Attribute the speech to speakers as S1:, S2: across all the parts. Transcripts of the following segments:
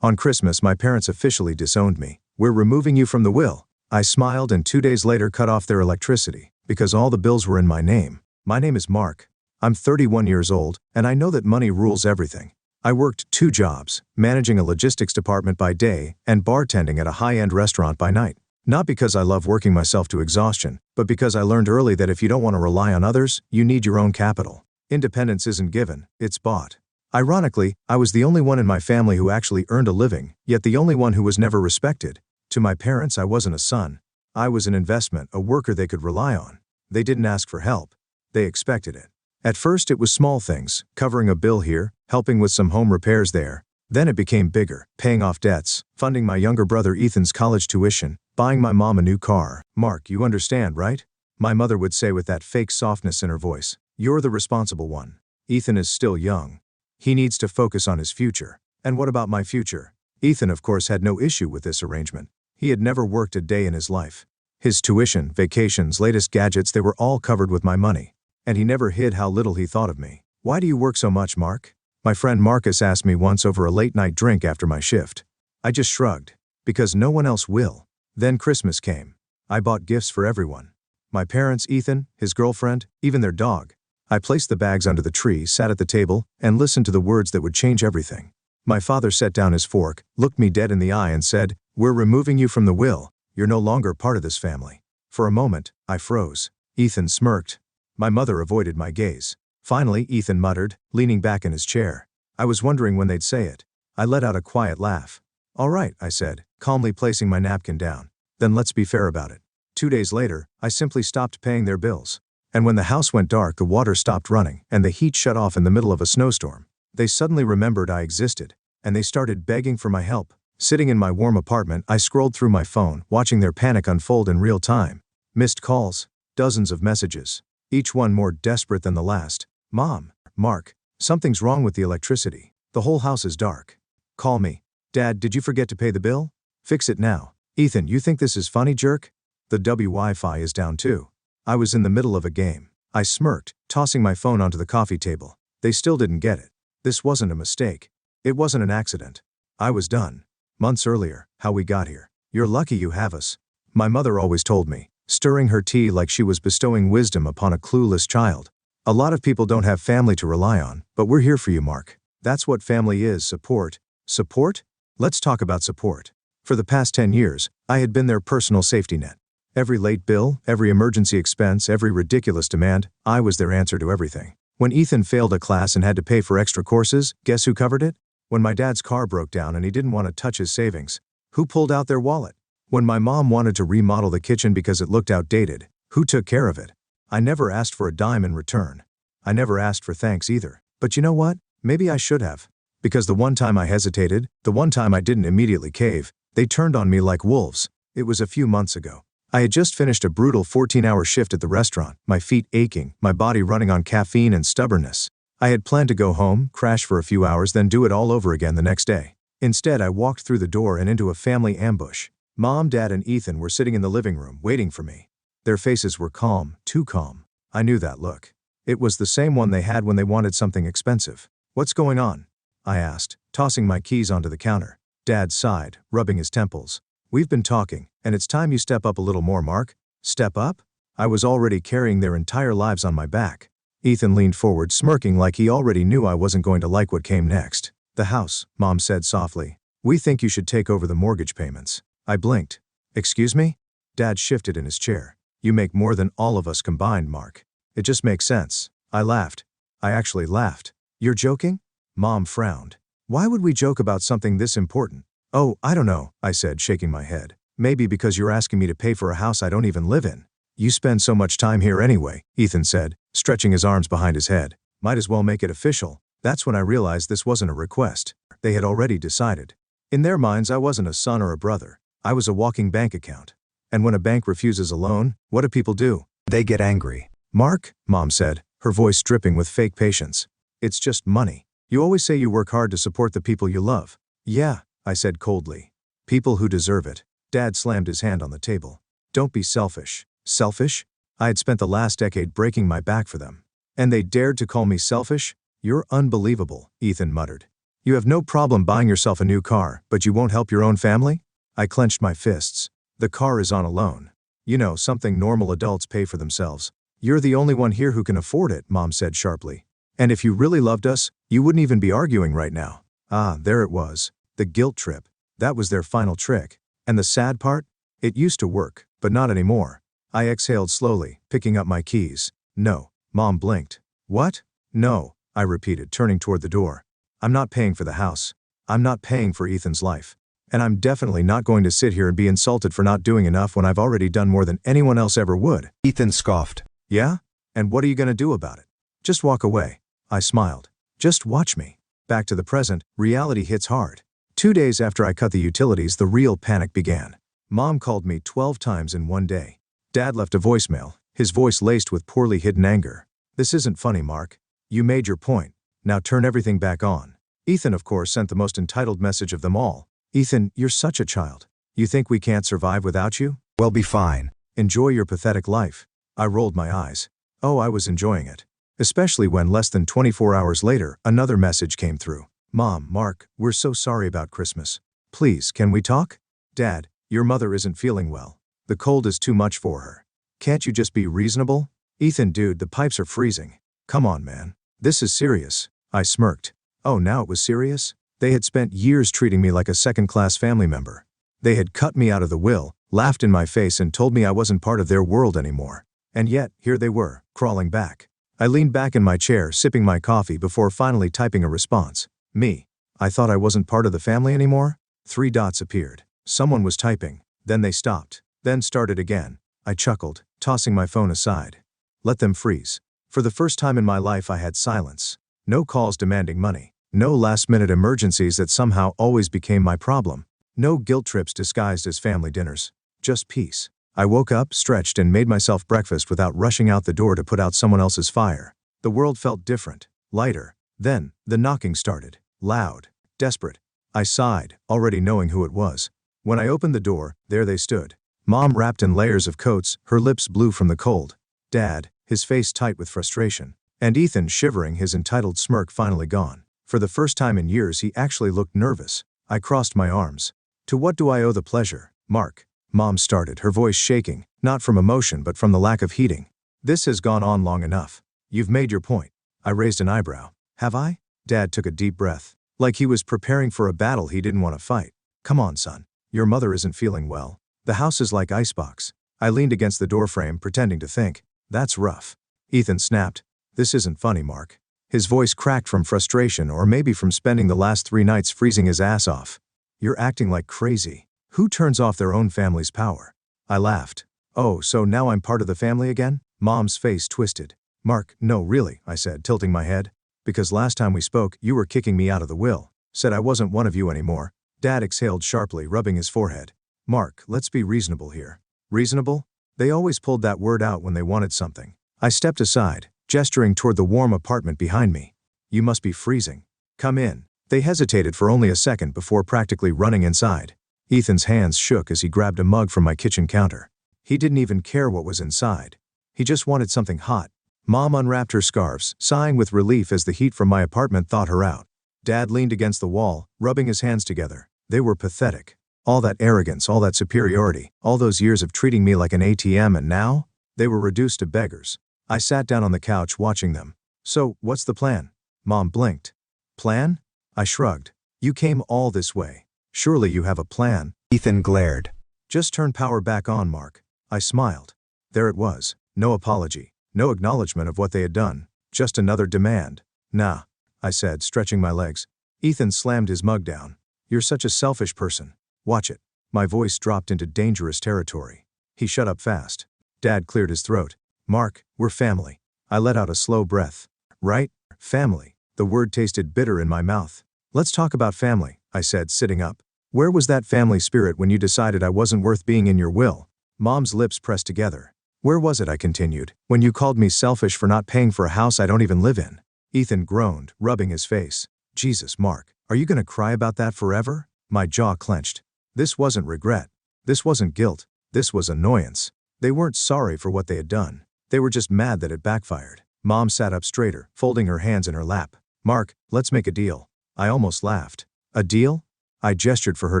S1: On Christmas, my parents officially disowned me. We're removing you from the will. I smiled and 2 days later cut off their electricity, because all the bills were in my name. My name is Mark. I'm 31 years old, and I know that money rules everything. I worked 2 jobs, managing a logistics department by day and bartending at a high-end restaurant by night. Not because I love working myself to exhaustion, but because I learned early that if you don't want to rely on others, you need your own capital. Independence isn't given, it's bought. Ironically, I was the only one in my family who actually earned a living, yet the only one who was never respected. To my parents, I wasn't a son. I was an investment, a worker they could rely on. They didn't ask for help. They expected it. At first it was small things, covering a bill here, helping with some home repairs there. Then it became bigger, paying off debts, funding my younger brother Ethan's college tuition, buying my mom a new car. Mark, you understand, right? My mother would say with that fake softness in her voice. You're the responsible one. Ethan is still young. He needs to focus on his future. And what about my future? Ethan, of course, had no issue with this arrangement. He had never worked a day in his life. His tuition, vacations, latest gadgets, they were all covered with my money. And he never hid how little he thought of me. Why do you work so much, Mark? My friend Marcus asked me once over a late-night drink after my shift. I just shrugged. Because no one else will. Then Christmas came. I bought gifts for everyone. My parents, Ethan, his girlfriend, even their dog. I placed the bags under the tree, sat at the table, and listened to the words that would change everything. My father set down his fork, looked me dead in the eye and said, "We're removing you from the will. You're no longer part of this family." For a moment, I froze. Ethan smirked. My mother avoided my gaze. Finally, Ethan muttered, leaning back in his chair. I was wondering when they'd say it. I let out a quiet laugh. "All right," I said, calmly placing my napkin down. "Then let's be fair about it." 2 days later, I simply stopped paying their bills. And when the house went dark, the water stopped running, and the heat shut off in the middle of a snowstorm. They suddenly remembered I existed, and they started begging for my help. Sitting in my warm apartment, I scrolled through my phone, watching their panic unfold in real time. Missed calls, dozens of messages, each one more desperate than the last. "Mom, Mark, something's wrong with the electricity. The whole house is dark. Call me. Dad, did you forget to pay the bill? Fix it now. Ethan, you think this is funny, jerk? The Wi-Fi is down too." I was in the middle of a game. I smirked, tossing my phone onto the coffee table. They still didn't get it. This wasn't a mistake. It wasn't an accident. I was done. Months earlier, how we got here. "You're lucky you have us," my mother always told me, stirring her tea like she was bestowing wisdom upon a clueless child. "A lot of people don't have family to rely on, but we're here for you, Mark. That's what family is, support." Support? Let's talk about support. For the past 10 years, I had been their personal safety net. Every late bill, every emergency expense, every ridiculous demand, I was their answer to everything. When Ethan failed a class and had to pay for extra courses, guess who covered it? When my dad's car broke down and he didn't want to touch his savings, who pulled out their wallet? When my mom wanted to remodel the kitchen because it looked outdated, who took care of it? I never asked for a dime in return. I never asked for thanks either. But you know what? Maybe I should have. Because the one time I hesitated, the one time I didn't immediately cave, they turned on me like wolves. It was a few months ago. I had just finished a brutal 14-hour shift at the restaurant, my feet aching, my body running on caffeine and stubbornness. I had planned to go home, crash for a few hours, then do it all over again the next day. Instead, I walked through the door and into a family ambush. Mom, Dad, and Ethan were sitting in the living room, waiting for me. Their faces were calm, too calm. I knew that look. It was the same one they had when they wanted something expensive. "What's going on?" I asked, tossing my keys onto the counter. Dad sighed, rubbing his temples. "We've been talking, and it's time you step up a little more, Mark." Step up? I was already carrying their entire lives on my back. Ethan leaned forward, smirking like he already knew I wasn't going to like what came next. "The house," Mom said softly. "We think you should take over the mortgage payments." I blinked. "Excuse me?" Dad shifted in his chair. "You make more than all of us combined, Mark. It just makes sense." I laughed. I actually laughed. "You're joking?" Mom frowned. "Why would we joke about something this important?" "Oh, I don't know," I said, shaking my head. "Maybe because you're asking me to pay for a house I don't even live in." "You spend so much time here anyway," Ethan said, stretching his arms behind his head. "Might as well make it official." That's when I realized this wasn't a request. They had already decided. In their minds, I wasn't a son or a brother. I was a walking bank account. And when a bank refuses a loan, what do people do? They get angry. "Mark," Mom said, her voice dripping with fake patience. "It's just money. You always say you work hard to support the people you love." "Yeah," I said coldly. "People who deserve it." Dad slammed his hand on the table. "Don't be selfish." Selfish? I had spent the last decade breaking my back for them. And they dared to call me selfish? "You're unbelievable," Ethan muttered. You have no problem buying yourself a new car, but you won't help your own family? I clenched my fists. The car is on a loan. You know, something normal adults pay for themselves. You're the only one here who can afford it, Mom said sharply. And if you really loved us, you wouldn't even be arguing right now. Ah, there it was. The guilt trip. That was their final trick. And the sad part? It used to work, but not anymore. I exhaled slowly, picking up my keys. No. Mom blinked. What? No, I repeated, turning toward the door. I'm not paying for the house. I'm not paying for Ethan's life. And I'm definitely not going to sit here and be insulted for not doing enough when I've already done more than anyone else ever would.
S2: Ethan scoffed.
S1: Yeah? And what are you going to do about it? Just walk away. I smiled. Just watch me. Back to the present, reality hits hard. 2 days after I cut the utilities, the real panic began. Mom called me 12 times in one day. Dad left a voicemail, his voice laced with poorly hidden anger. This isn't funny, Mark. You made your point. Now turn everything back on. Ethan, of course, sent the most entitled message of them all. Ethan, you're such a child. You think we can't survive without you?
S2: We'll be fine.
S1: Enjoy your pathetic life. I rolled my eyes. Oh, I was enjoying it. Especially when less than 24 hours later, another message came through. Mom, Mark, we're so sorry about Christmas. Please, can we talk? Dad, your mother isn't feeling well. The cold is too much for her. Can't you just be reasonable? Ethan, dude, the pipes are freezing. Come on, man. This is serious. I smirked. Oh, now it was serious? They had spent years treating me like a second-class family member. They had cut me out of the will, laughed in my face and told me I wasn't part of their world anymore. And yet, here they were, crawling back. I leaned back in my chair, sipping my coffee before finally typing a response. Me. I thought I wasn't part of the family anymore? 3 dots appeared. Someone was typing. Then they stopped. Then started again. I chuckled, tossing my phone aside. Let them freeze. For the first time in my life I had silence. No calls demanding money. No last-minute emergencies that somehow always became my problem. No guilt trips disguised as family dinners. Just peace. I woke up, stretched, and made myself breakfast without rushing out the door to put out someone else's fire. The world felt different, lighter. Then, the knocking started. Loud. Desperate. I sighed, already knowing who it was. When I opened the door, there they stood. Mom wrapped in layers of coats, her lips blue from the cold. Dad, his face tight with frustration. And Ethan shivering, his entitled smirk finally gone. For the first time in years he actually looked nervous. I crossed my arms. To what do I owe the pleasure, Mark? Mom started, her voice shaking, not from emotion but from the lack of heating. This has gone on long enough. You've made your point. I raised an eyebrow. Have I? Dad took a deep breath. Like he was preparing for a battle he didn't want to fight. Come on, son. Your mother isn't feeling well. The house is like icebox. I leaned against the doorframe, pretending to think. That's rough. Ethan snapped. This isn't funny, Mark. His voice cracked from frustration, or maybe from spending the last 3 nights freezing his ass off. You're acting like crazy. Who turns off their own family's power? I laughed. Oh, so now I'm part of the family again? Mom's face twisted. Mark, no, really, I said, tilting my head. Because last time we spoke, you were kicking me out of the will. Said I wasn't one of you anymore. Dad exhaled sharply, rubbing his forehead. Mark, let's be reasonable here. Reasonable? They always pulled that word out when they wanted something. I stepped aside, gesturing toward the warm apartment behind me. You must be freezing. Come in. They hesitated for only a second before practically running inside. Ethan's hands shook as he grabbed a mug from my kitchen counter. He didn't even care what was inside. He just wanted something hot. Mom unwrapped her scarves, sighing with relief as the heat from my apartment thawed her out. Dad leaned against the wall, rubbing his hands together. They were pathetic. All that arrogance, all that superiority, all those years of treating me like an ATM, and now? They were reduced to beggars. I sat down on the couch watching them. So, what's the plan? Mom blinked. Plan? I shrugged. You came all this way. Surely you have a plan.
S2: Ethan glared.
S1: Just turn power back on, Mark. I smiled. There it was. No apology. No acknowledgement of what they had done. Just another demand. Nah, I said, stretching my legs. Ethan slammed his mug down. You're such a selfish person. Watch it. My voice dropped into dangerous territory. He shut up fast. Dad cleared his throat. Mark, we're family. I let out a slow breath. Right? Family. The word tasted bitter in my mouth. Let's talk about family, I said, sitting up. Where was that family spirit when you decided I wasn't worth being in your will? Mom's lips pressed together. Where was it, I continued, when you called me selfish for not paying for a house I don't even live in? Ethan groaned, rubbing his face. Jesus, Mark, are you gonna cry about that forever? My jaw clenched. This wasn't regret. This wasn't guilt. This was annoyance. They weren't sorry for what they had done. They were just mad that it backfired. Mom sat up straighter, folding her hands in her lap. Mark, let's make a deal. I almost laughed. A deal? I gestured for her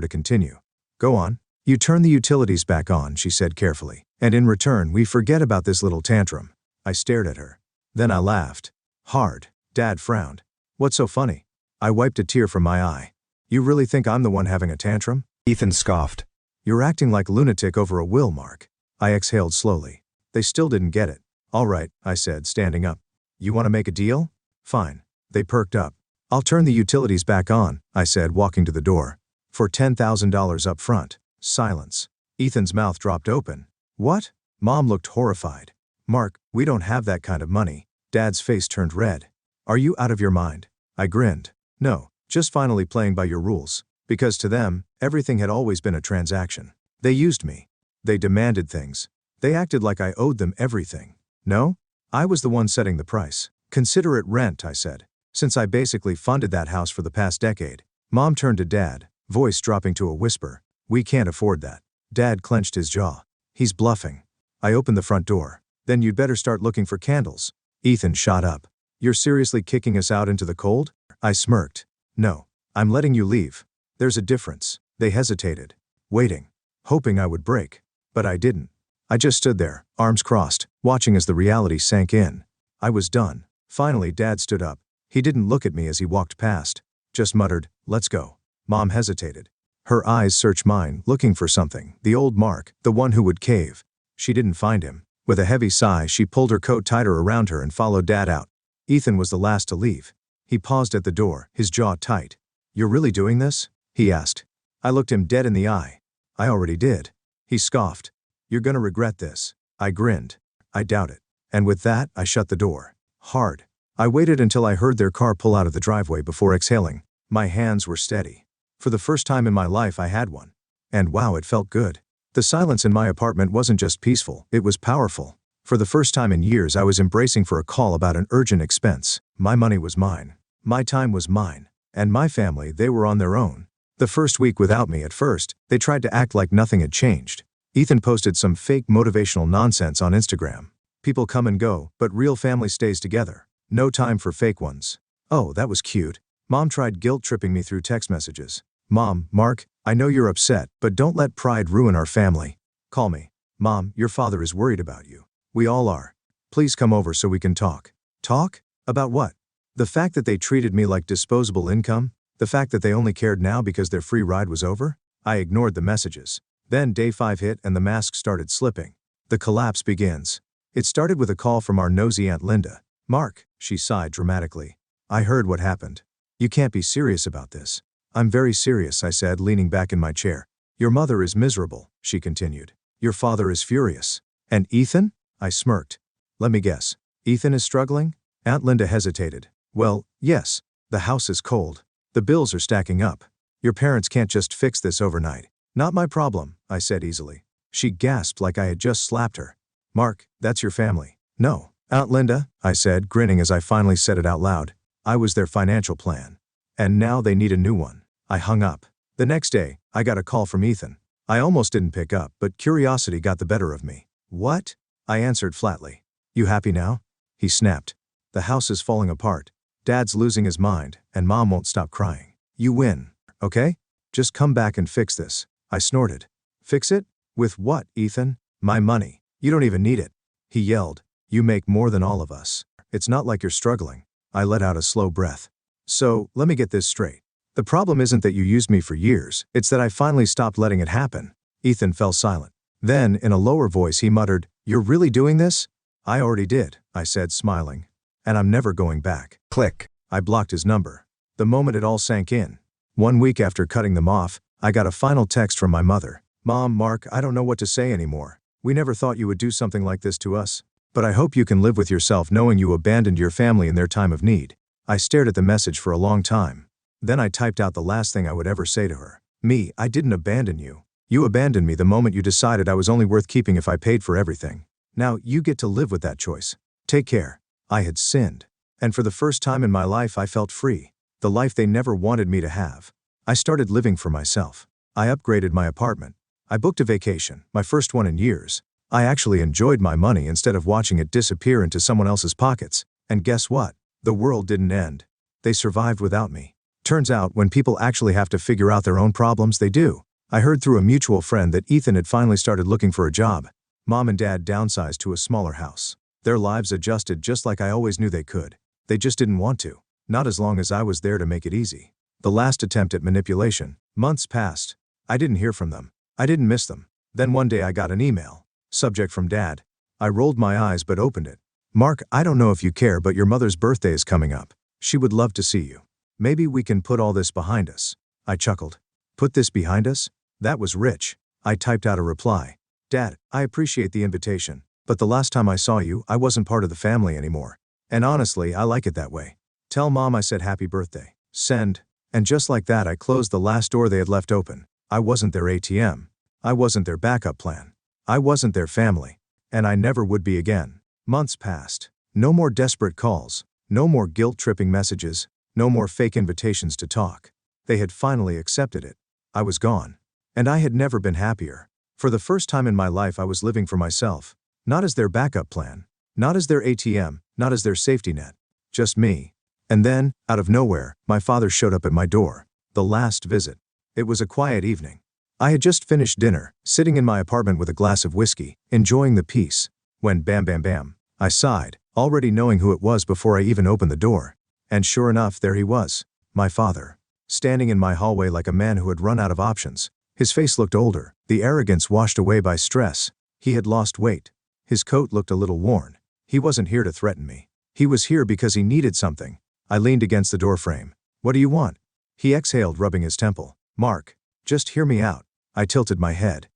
S1: to continue. Go on. You turn the utilities back on, she said carefully. And in return, we forget about this little tantrum. I stared at her. Then I laughed. Hard. Dad frowned. What's so funny? I wiped a tear from my eye. You really think I'm the one having a tantrum?
S2: Ethan scoffed.
S1: You're acting like a lunatic over a will, Mark. I exhaled slowly. They still didn't get it. All right, I said, standing up. You want to make a deal? Fine. They perked up. I'll turn the utilities back on, I said, walking to the door. For $10,000 up front. Silence. Ethan's mouth dropped open. What? Mom looked horrified. Mark, we don't have that kind of money. Dad's face turned red. Are you out of your mind? I grinned. No, just finally playing by your rules. Because to them, everything had always been a transaction. They used me. They demanded things. They acted like I owed them everything. No? I was the one setting the price. Consider it rent, I said. Since I basically funded that house for the past decade. Mom turned to Dad, voice dropping to a whisper. We can't afford that. Dad clenched his jaw. He's bluffing. I opened the front door. Then you'd better start looking for candles. Ethan shot up. You're seriously kicking us out into the cold? I smirked. No. I'm letting you leave. There's a difference. They hesitated. Waiting. Hoping I would break. But I didn't. I just stood there, arms crossed, watching as the reality sank in. I was done. Finally, Dad stood up. He didn't look at me as he walked past. Just muttered, let's go. Mom hesitated. Her eyes searched mine, looking for something. The old Mark, the one who would cave. She didn't find him. With a heavy sigh, she pulled her coat tighter around her and followed Dad out. Ethan was the last to leave. He paused at the door, his jaw tight. You're really doing this? He asked. I looked him dead in the eye. I already did. He scoffed. You're gonna regret this. I grinned. I doubt it. And with that, I shut the door. Hard. I waited until I heard their car pull out of the driveway before exhaling. My hands were steady. For the first time in my life I had one. And wow, it felt good. The silence in my apartment wasn't just peaceful, it was powerful. For the first time in years I was embracing for a call about an urgent expense. My money was mine. My time was mine. And my family, they were on their own. The first week without me at first, they tried to act like nothing had changed. Ethan posted some fake motivational nonsense on Instagram. People come and go, but real family stays together. No time for fake ones. Oh, that was cute. Mom tried guilt-tripping me through text messages. Mom, Mark, I know you're upset, but don't let pride ruin our family. Call me. Mom, your father is worried about you. We all are. Please come over so we can talk. Talk? About what? The fact that they treated me like disposable income? The fact that they only cared now because their free ride was over? I ignored the messages. Then day 5 hit and the mask started slipping. The collapse begins. It started with a call from our nosy Aunt Linda. Mark, she sighed dramatically. I heard what happened. You can't be serious about this. I'm very serious, I said, leaning back in my chair. Your mother is miserable, she continued. Your father is furious. And Ethan? I smirked. Let me guess. Ethan is struggling? Aunt Linda hesitated. Well, yes. The house is cold. The bills are stacking up. Your parents can't just fix this overnight. Not my problem, I said easily. She gasped like I had just slapped her. Mark, that's your family. No. Aunt Linda, I said, grinning as I finally said it out loud. I was their financial plan. And now they need a new one. I hung up. The next day, I got a call from Ethan. I almost didn't pick up, but curiosity got the better of me. What? I answered flatly. You happy now? He snapped. The house is falling apart. Dad's losing his mind, and Mom won't stop crying. You win, okay? Just come back and fix this. I snorted. Fix it? With what, Ethan? My money. You don't even need it. He yelled. You make more than all of us. It's not like you're struggling. I let out a slow breath. So, let me get this straight. The problem isn't that you used me for years, it's that I finally stopped letting it happen. Ethan fell silent. Then, in a lower voice, he muttered, You're really doing this? I already did, I said, smiling. And I'm never going back.
S2: Click.
S1: I blocked his number. The moment it all sank in. 1 week after cutting them off, I got a final text from my mother. Mom, Mark, I don't know what to say anymore. We never thought you would do something like this to us. But I hope you can live with yourself knowing you abandoned your family in their time of need. I stared at the message for a long time. Then I typed out the last thing I would ever say to her. Me, I didn't abandon you. You abandoned me the moment you decided I was only worth keeping if I paid for everything. Now, you get to live with that choice. Take care. I had sinned. And for the first time in my life I felt free. The life they never wanted me to have. I started living for myself. I upgraded my apartment. I booked a vacation, my first one in years. I actually enjoyed my money instead of watching it disappear into someone else's pockets. And guess what? The world didn't end. They survived without me. Turns out, when people actually have to figure out their own problems, they do. I heard through a mutual friend that Ethan had finally started looking for a job. Mom and Dad downsized to a smaller house. Their lives adjusted just like I always knew they could. They just didn't want to. Not as long as I was there to make it easy. The last attempt at manipulation. Months passed. I didn't hear from them. I didn't miss them. Then one day I got an email. Subject from Dad. I rolled my eyes but opened it. Mark, I don't know if you care, but your mother's birthday is coming up. She would love to see you. Maybe we can put all this behind us. I chuckled. Put this behind us? That was rich. I typed out a reply. Dad, I appreciate the invitation, but the last time I saw you, I wasn't part of the family anymore. And honestly, I like it that way. Tell Mom I said happy birthday. Send. And just like that, I closed the last door they had left open. I wasn't their ATM. I wasn't their backup plan. I wasn't their family. And I never would be again. Months passed. No more desperate calls. No more guilt-tripping messages. No more fake invitations to talk. They had finally accepted it. I was gone. And I had never been happier. For the first time in my life, I was living for myself. Not as their backup plan. Not as their ATM. Not as their safety net. Just me. And then, out of nowhere, my father showed up at my door. The last visit. It was a quiet evening. I had just finished dinner, sitting in my apartment with a glass of whiskey, enjoying the peace, when bam bam bam, I sighed, already knowing who it was before I even opened the door. And sure enough, there he was, my father, standing in my hallway like a man who had run out of options. His face looked older, the arrogance washed away by stress. He had lost weight. His coat looked a little worn. He wasn't here to threaten me. He was here because he needed something. I leaned against the doorframe. What do you want? He exhaled, rubbing his temple. Mark, just hear me out. I tilted my head.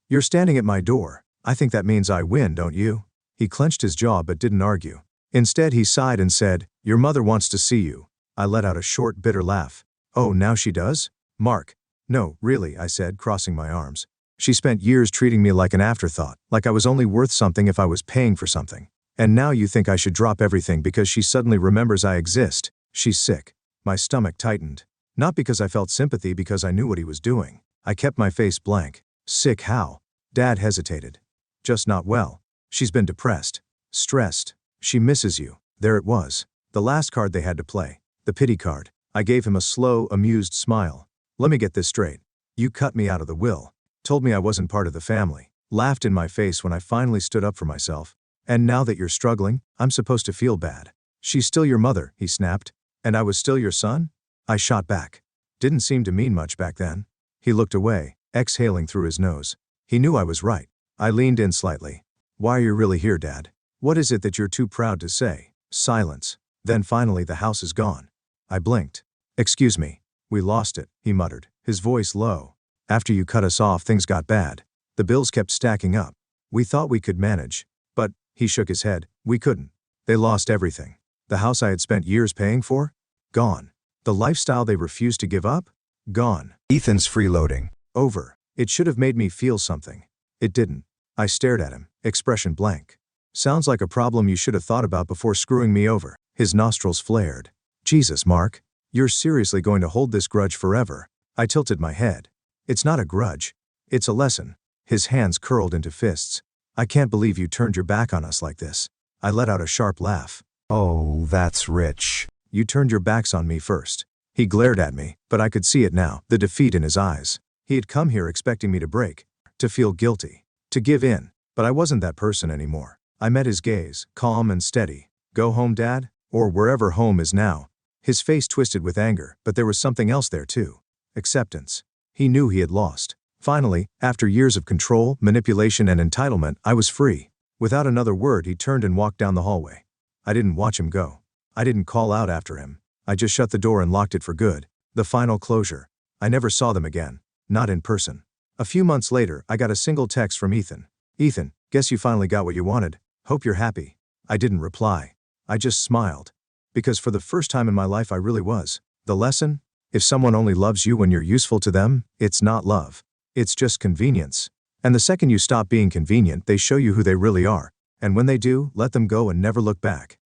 S1: You're standing at my door. I think that means I win, don't you? He clenched his jaw but didn't argue. Instead, he sighed and said, your mother wants to see you. I let out a short, bitter laugh. Oh, now she does? Mark. No, really, I said, crossing my arms. She spent years treating me like an afterthought, like I was only worth something if I was paying for something. And now you think I should drop everything because she suddenly remembers I exist. She's sick. My stomach tightened. Not because I felt sympathy, because I knew what he was doing. I kept my face blank. Sick how? Dad hesitated. Just not well. She's been depressed. Stressed. She misses you. There it was. The last card they had to play. The pity card. I gave him a slow, amused smile. Let me get this straight. You cut me out of the will. Told me I wasn't part of the family. Laughed in my face when I finally stood up for myself. And now that you're struggling, I'm supposed to feel bad. She's still your mother, he snapped. And I was still your son? I shot back. Didn't seem to mean much back then. He looked away, exhaling through his nose. He knew I was right. I leaned in slightly. Why are you really here, Dad? What is it that you're too proud to say? Silence. Then finally the house is gone. I blinked. Excuse me. We lost it, he muttered, his voice low. After you cut us off, things got bad. The bills kept stacking up. We thought we could manage. But, he shook his head, we couldn't. They lost everything. The house I had spent years paying for? Gone. The lifestyle they refused to give up? Gone.
S2: Ethan's freeloading.
S1: Over. It should have made me feel something. It didn't. I stared at him, expression blank. Sounds like a problem you should have thought about before screwing me over. His nostrils flared. Jesus, Mark. You're seriously going to hold this grudge forever? I tilted my head. It's not a grudge. It's a lesson. His hands curled into fists. I can't believe you turned your back on us like this. I let out a sharp laugh.
S2: Oh, that's rich.
S1: You turned your backs on me first. He glared at me, but I could see it now, the defeat in his eyes. He had come here expecting me to break, to feel guilty, to give in, but I wasn't that person anymore. I met his gaze, calm and steady. Go home, Dad? Or wherever home is now. His face twisted with anger, but there was something else there too. Acceptance. He knew he had lost. Finally, after years of control, manipulation and entitlement, I was free. Without another word, he turned and walked down the hallway. I didn't watch him go. I didn't call out after him. I just shut the door and locked it for good. The final closure. I never saw them again. Not in person. A few months later, I got a single text from Ethan. Ethan, guess you finally got what you wanted. Hope you're happy. I didn't reply. I just smiled. Because for the first time in my life I really was. The lesson? If someone only loves you when you're useful to them, it's not love. It's just convenience. And the second you stop being convenient, they show you who they really are. And when they do, let them go and never look back.